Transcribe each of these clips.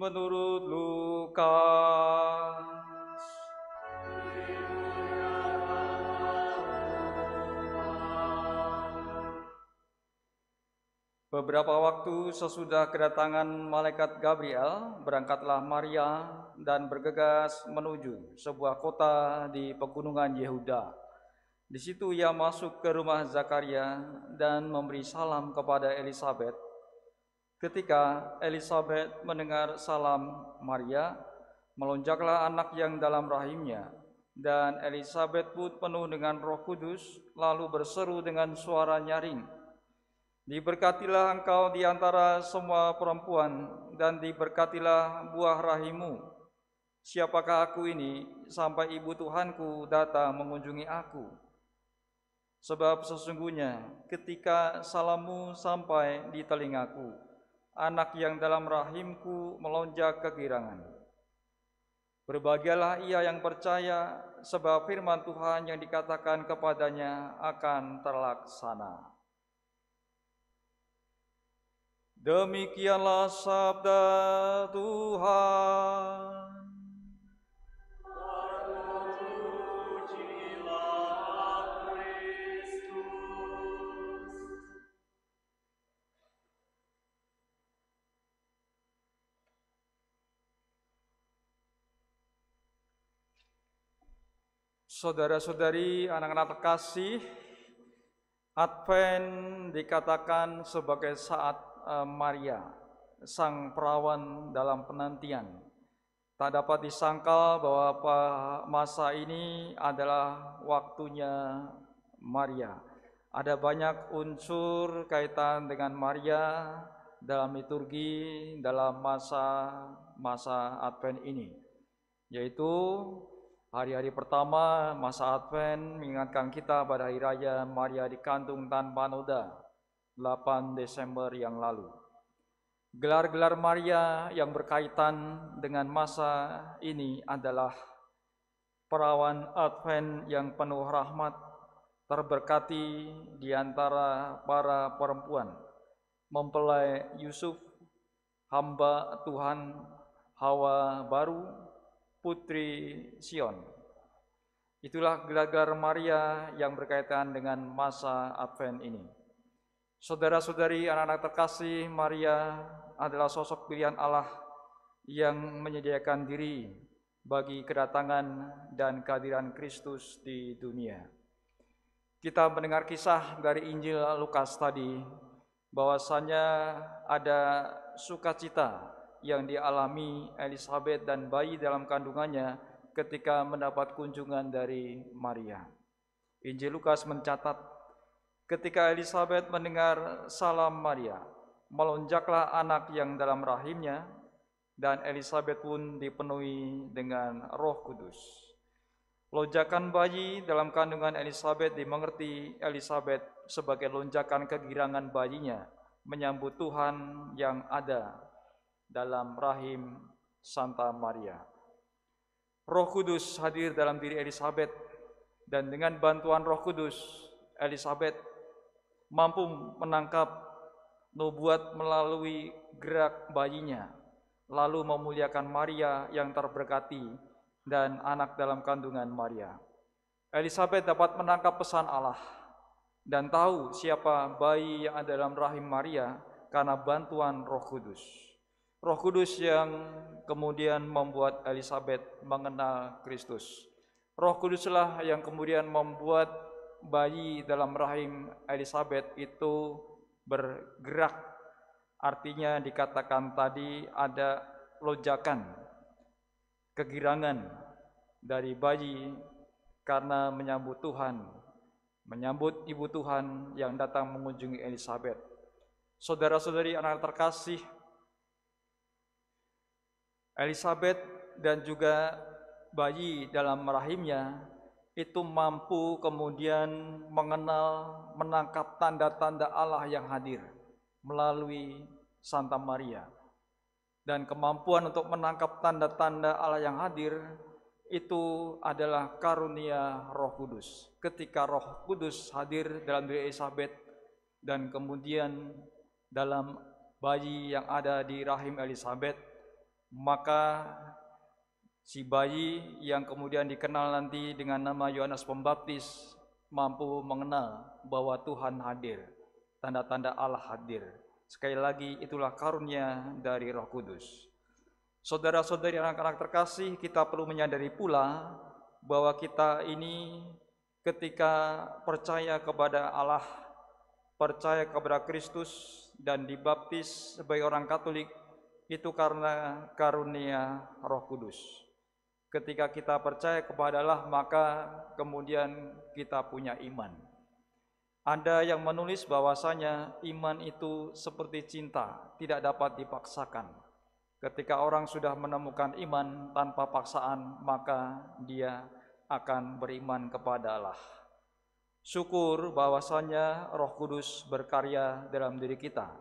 menurut Lukas. Beberapa waktu sesudah kedatangan malaikat Gabriel, berangkatlah Maria dan bergegas menuju sebuah kota di pegunungan Yehuda. Di situ ia masuk ke rumah Zakaria dan memberi salam kepada Elisabet. Ketika Elisabet mendengar salam Maria, melonjaklah anak yang dalam rahimnya, dan Elisabet pun penuh dengan Roh Kudus, lalu berseru dengan suara nyaring, "Diberkatilah engkau di antara semua perempuan, dan diberkatilah buah rahimmu. Siapakah aku ini, sampai ibu Tuhanku datang mengunjungi aku? Sebab sesungguhnya ketika salammu sampai di telingaku, anak yang dalam rahimku melonjak kegirangan. Berbahagialah ia yang percaya, sebab firman Tuhan yang dikatakan kepadanya akan terlaksana." Demikianlah sabda Tuhan. Terpujilah Kristus. Saudara-saudari, anak-anak terkasih, Advent dikatakan sebagai saat Maria, sang perawan dalam penantian. Tak dapat disangkal bahwa masa ini adalah waktunya Maria. Ada banyak unsur kaitan dengan Maria dalam liturgi dalam masa Advent ini, yaitu hari-hari pertama masa Advent mengingatkan kita pada hari raya Maria dikantung tanpa noda 8 Desember yang lalu. Gelar-gelar Maria yang berkaitan dengan masa ini adalah perawan Advent yang penuh rahmat, terberkati di antara para perempuan, mempelai Yusuf, hamba Tuhan, Hawa baru, putri Sion. Itulah gelar-gelar Maria yang berkaitan dengan masa Advent ini. Saudara-saudari, anak-anak terkasih, Maria adalah sosok pilihan Allah yang menyediakan diri bagi kedatangan dan kehadiran Kristus di dunia. Kita mendengar kisah dari Injil Lukas tadi, bahwasanya ada sukacita yang dialami Elisabet dan bayi dalam kandungannya ketika mendapat kunjungan dari Maria. Injil Lukas mencatat, ketika Elisabet mendengar salam Maria, melonjaklah anak yang dalam rahimnya, dan Elisabet pun dipenuhi dengan Roh Kudus. Lonjakan bayi dalam kandungan Elisabet dimengerti Elisabet sebagai lonjakan kegirangan bayinya menyambut Tuhan yang ada dalam rahim Santa Maria. Roh Kudus hadir dalam diri Elisabet, dan dengan bantuan Roh Kudus, Elisabet mampu menangkap nubuat melalui gerak bayinya, lalu memuliakan Maria yang terberkati dan anak dalam kandungan Maria. Elisabet dapat menangkap pesan Allah dan tahu siapa bayi yang ada dalam rahim Maria karena bantuan Roh Kudus. Roh Kudus yang kemudian membuat Elisabet mengenal Kristus. Roh Kuduslah yang kemudian membuat bayi dalam rahim Elisabet itu bergerak. Artinya dikatakan tadi ada lonjakan, kegirangan dari bayi karena menyambut Tuhan, menyambut ibu Tuhan yang datang mengunjungi Elisabet. Saudara-saudari, anak terkasih, Elisabet dan juga bayi dalam rahimnya itu mampu kemudian mengenal, menangkap tanda-tanda Allah yang hadir melalui Santa Maria. Dan kemampuan untuk menangkap tanda-tanda Allah yang hadir itu adalah karunia Roh Kudus. Ketika Roh Kudus hadir dalam diri Elisabet dan kemudian dalam bayi yang ada di rahim Elisabet, Maka si bayi yang kemudian dikenal nanti dengan nama Yohanes Pembaptis mampu mengenal bahwa Tuhan hadir, tanda-tanda Allah hadir. Sekali lagi, itulah karunia dari Roh Kudus. Saudara-saudari, anak-anak terkasih, kita perlu menyadari pula bahwa kita ini ketika percaya kepada Allah, percaya kepada Kristus dan dibaptis sebagai orang Katolik, itu karena karunia Roh Kudus. Ketika kita percaya kepada Allah, maka kemudian kita punya iman. Ada yang menulis bahwasanya iman itu seperti cinta, tidak dapat dipaksakan. Ketika orang sudah menemukan iman tanpa paksaan, maka dia akan beriman kepada Allah. Syukur bahwasanya Roh Kudus berkarya dalam diri kita,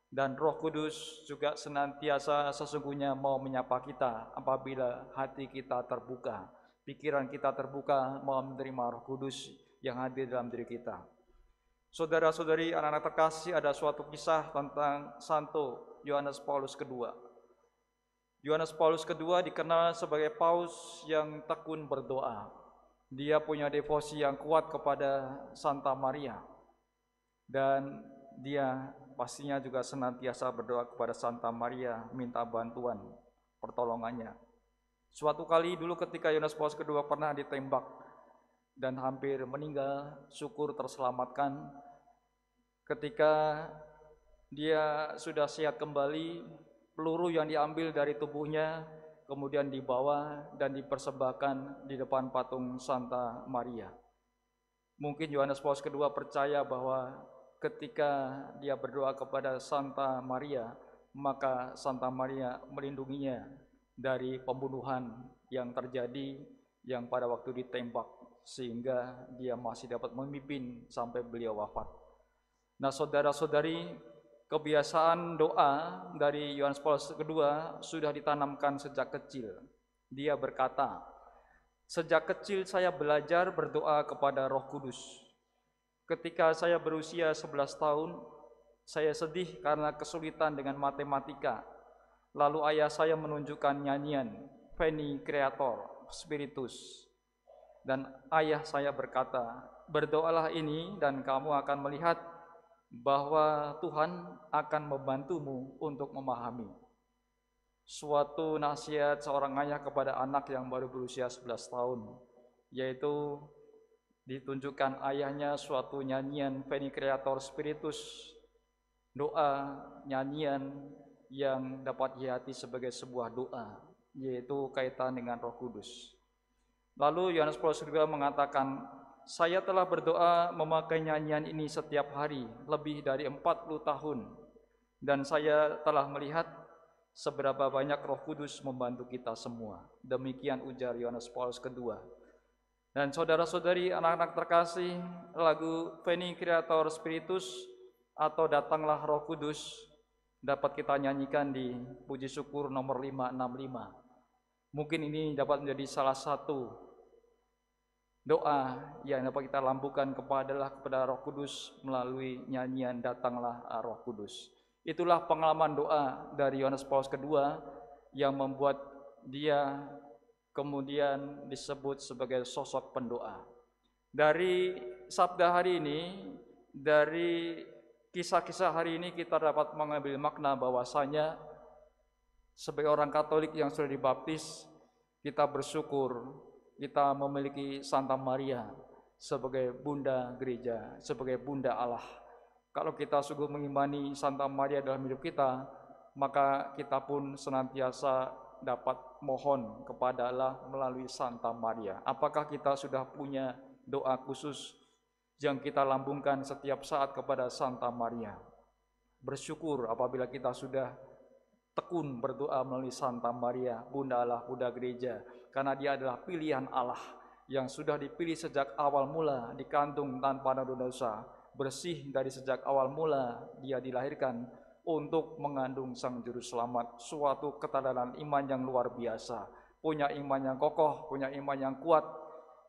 dan Roh Kudus juga senantiasa sesungguhnya mau menyapa kita apabila hati kita terbuka, pikiran kita terbuka mau menerima Roh Kudus yang hadir dalam diri kita. Saudara-saudari, anak-anak terkasih, ada suatu kisah tentang Santo Yohanes Paulus II. Yohanes Paulus II dikenal sebagai paus yang tekun berdoa. Dia punya devosi yang kuat kepada Santa Maria, dan dia pastinya juga senantiasa berdoa kepada Santa Maria, minta bantuan pertolongannya. Suatu kali dulu ketika Yohanes Paulus II pernah ditembak dan hampir meninggal, syukur terselamatkan. Ketika dia sudah sehat kembali, peluru yang diambil dari tubuhnya kemudian dibawa dan dipersembahkan di depan patung Santa Maria. Mungkin Yohanes Paulus II percaya bahwa ketika dia berdoa kepada Santa Maria, maka Santa Maria melindunginya dari pembunuhan yang terjadi yang pada waktu ditembak, sehingga dia masih dapat memimpin sampai beliau wafat. Nah, saudara-saudari, kebiasaan doa dari Yohanes Paulus II sudah ditanamkan sejak kecil. Dia berkata, "Sejak kecil saya belajar berdoa kepada Roh Kudus. Ketika saya berusia 11 tahun, saya sedih karena kesulitan dengan matematika. Lalu ayah saya menunjukkan nyanyian Veni Creator Spiritus. Dan ayah saya berkata, berdoalah ini dan kamu akan melihat bahwa Tuhan akan membantumu untuk memahami." Suatu nasihat seorang ayah kepada anak yang baru berusia 11 tahun, yaitu ditunjukkan ayahnya suatu nyanyian Veni Creator Spiritus, doa nyanyian yang dapat dihayati sebagai sebuah doa, yaitu kaitan dengan Roh Kudus. Lalu Yohanes Paulus II mengatakan, "Saya telah berdoa memakai nyanyian ini setiap hari lebih dari 40 tahun, dan saya telah melihat seberapa banyak Roh Kudus membantu kita semua." Demikian ujar Yohanes Paulus II. Dan saudara-saudari, anak-anak terkasih, lagu Veni Creator Spiritus atau Datanglah Roh Kudus dapat kita nyanyikan di puji syukur nomor 565. Mungkin ini dapat menjadi salah satu doa yang dapat kita lambungkan kepada Roh Kudus melalui nyanyian Datanglah Roh Kudus. Itulah pengalaman doa dari Yohanes Paulus II yang membuat dia kemudian disebut sebagai sosok pendoa. Dari sabda hari ini, dari kisah-kisah hari ini, kita dapat mengambil makna bahwasanya sebagai orang Katolik yang sudah dibaptis, kita bersyukur kita memiliki Santa Maria sebagai Bunda Gereja, sebagai Bunda Allah. Kalau kita sungguh mengimani Santa Maria dalam hidup kita, maka kita pun senantiasa dapat mohon kepada Allah melalui Santa Maria. Apakah kita sudah punya doa khusus yang kita lambungkan setiap saat kepada Santa Maria? Bersyukur apabila kita sudah tekun berdoa melalui Santa Maria, Bunda Allah, Bunda Gereja, karena dia adalah pilihan Allah yang sudah dipilih sejak awal mula, dikandung tanpa noda dosa, bersih dari sejak awal mula dia dilahirkan untuk mengandung Sang Juru Selamat. Suatu keteladanan iman yang luar biasa, punya iman yang kokoh, punya iman yang kuat,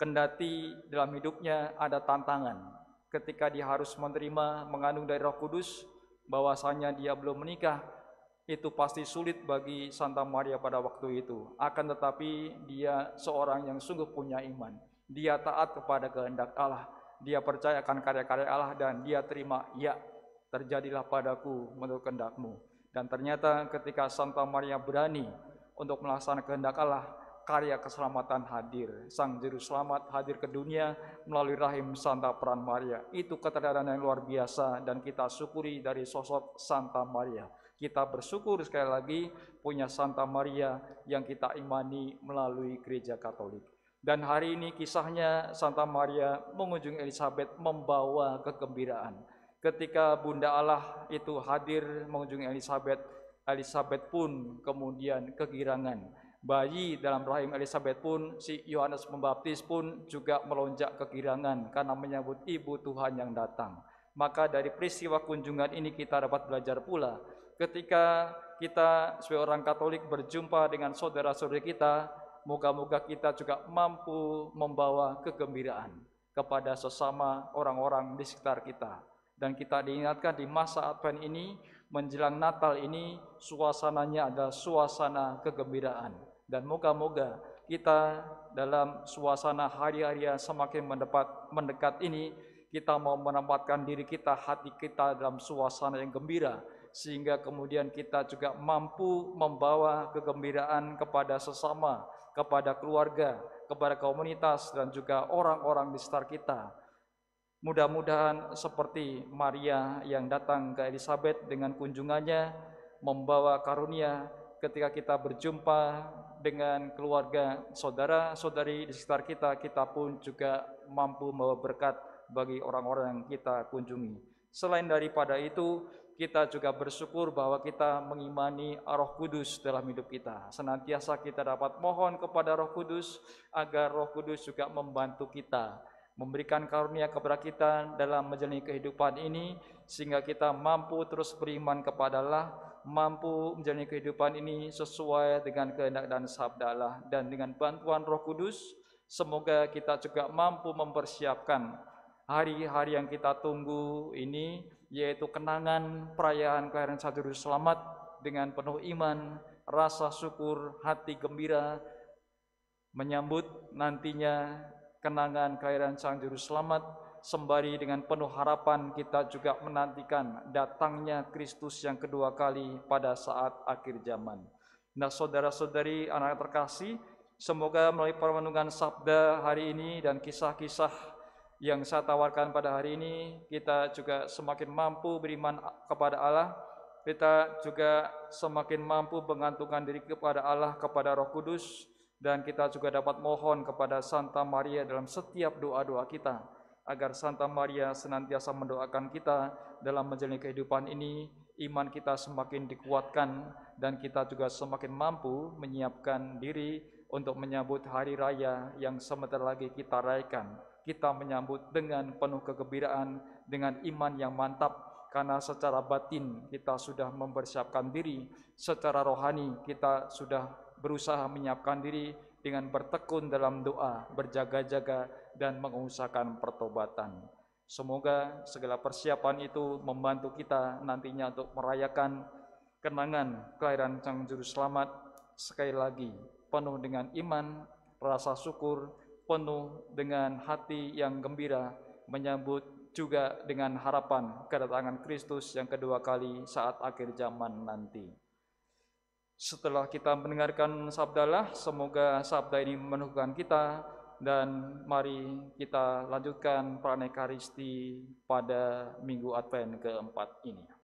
kendati dalam hidupnya ada tantangan. Ketika dia harus menerima mengandung dari Roh Kudus, bahwasanya dia belum menikah, Itu pasti sulit bagi Santa Maria pada waktu itu. Akan tetapi dia seorang yang sungguh punya iman. Dia taat kepada kehendak Allah. Dia percaya akan karya-karya Allah dan dia terima, ya, terjadilah padaku menurut kehendak-Mu. Dan ternyata ketika Santa Maria berani untuk melaksanakan kehendak Allah, karya keselamatan hadir. Sang Juru Selamat hadir ke dunia melalui rahim Santa Peran Maria. Itu keteladanan yang luar biasa dan kita syukuri dari sosok Santa Maria. Kita bersyukur sekali lagi punya Santa Maria yang kita imani melalui Gereja Katolik. Dan hari ini kisahnya Santa Maria mengunjungi Elizabeth membawa kegembiraan. Ketika Bunda Allah itu hadir mengunjungi Elizabeth, Elizabeth pun kemudian kegirangan. Bayi dalam rahim Elizabeth pun, si Yohanes Pembaptis pun juga melonjak kegirangan karena menyambut Ibu Tuhan yang datang. Maka dari peristiwa kunjungan ini kita dapat belajar pula, ketika kita sebagai orang Katolik berjumpa dengan saudara-saudari kita, moga-moga kita juga mampu membawa kegembiraan kepada sesama orang-orang di sekitar kita. Dan kita diingatkan di masa Advent ini, menjelang Natal ini, suasananya adalah suasana kegembiraan. Dan moga-moga kita dalam suasana hari-hari yang semakin mendekat ini, kita mau menempatkan diri kita, hati kita dalam suasana yang gembira, sehingga kemudian kita juga mampu membawa kegembiraan kepada sesama, kepada keluarga, kepada komunitas, dan juga orang-orang di sekitar kita. Mudah-mudahan seperti Maria yang datang ke Elizabeth dengan kunjungannya membawa karunia, ketika kita berjumpa dengan keluarga, saudara-saudari di sekitar kita, kita pun juga mampu membawa berkat bagi orang-orang yang kita kunjungi. Selain daripada itu, kita juga bersyukur bahwa kita mengimani Roh Kudus dalam hidup kita. Senantiasa kita dapat mohon kepada Roh Kudus agar Roh Kudus juga membantu kita, memberikan karunia kepada kita dalam menjalani kehidupan ini, sehingga kita mampu terus beriman kepada Allah, mampu menjalani kehidupan ini sesuai dengan kehendak dan sabda Allah. Dan dengan bantuan Roh Kudus, semoga kita juga mampu mempersiapkan hari-hari yang kita tunggu ini, yaitu kenangan perayaan kelahiran Sang Juru Selamat dengan penuh iman, rasa syukur, hati gembira, menyambut nantinya kenangan kelahiran Sang Juru Selamat, sembari dengan penuh harapan kita juga menantikan datangnya Kristus yang kedua kali pada saat akhir zaman. Nah, saudara-saudari, anak terkasih, semoga melalui permenungan sabda hari ini dan kisah-kisah yang saya tawarkan pada hari ini, kita juga semakin mampu beriman kepada Allah, kita juga semakin mampu menggantungkan diri kepada Allah, kepada Roh Kudus, dan kita juga dapat mohon kepada Santa Maria dalam setiap doa-doa kita, agar Santa Maria senantiasa mendoakan kita dalam menjalani kehidupan ini, iman kita semakin dikuatkan, dan kita juga semakin mampu menyiapkan diri untuk menyambut hari raya yang sebentar lagi kita rayakan. Kita menyambut dengan penuh kegembiraan, dengan iman yang mantap, karena secara batin kita sudah mempersiapkan diri, secara rohani kita sudah berusaha menyiapkan diri dengan bertekun dalam doa, berjaga-jaga, dan mengusahakan pertobatan. Semoga segala persiapan itu membantu kita nantinya untuk merayakan kenangan kelahiran Sang Juru Selamat sekali lagi, penuh dengan iman, rasa syukur, penuh dengan hati yang gembira, menyambut juga dengan harapan kedatangan Kristus yang kedua kali saat akhir zaman nanti. Setelah kita mendengarkan sabda Allah, semoga sabda ini meneguhkan kita, dan mari kita lanjutkan perayaan Ekaristi pada Minggu Advent keempat ini.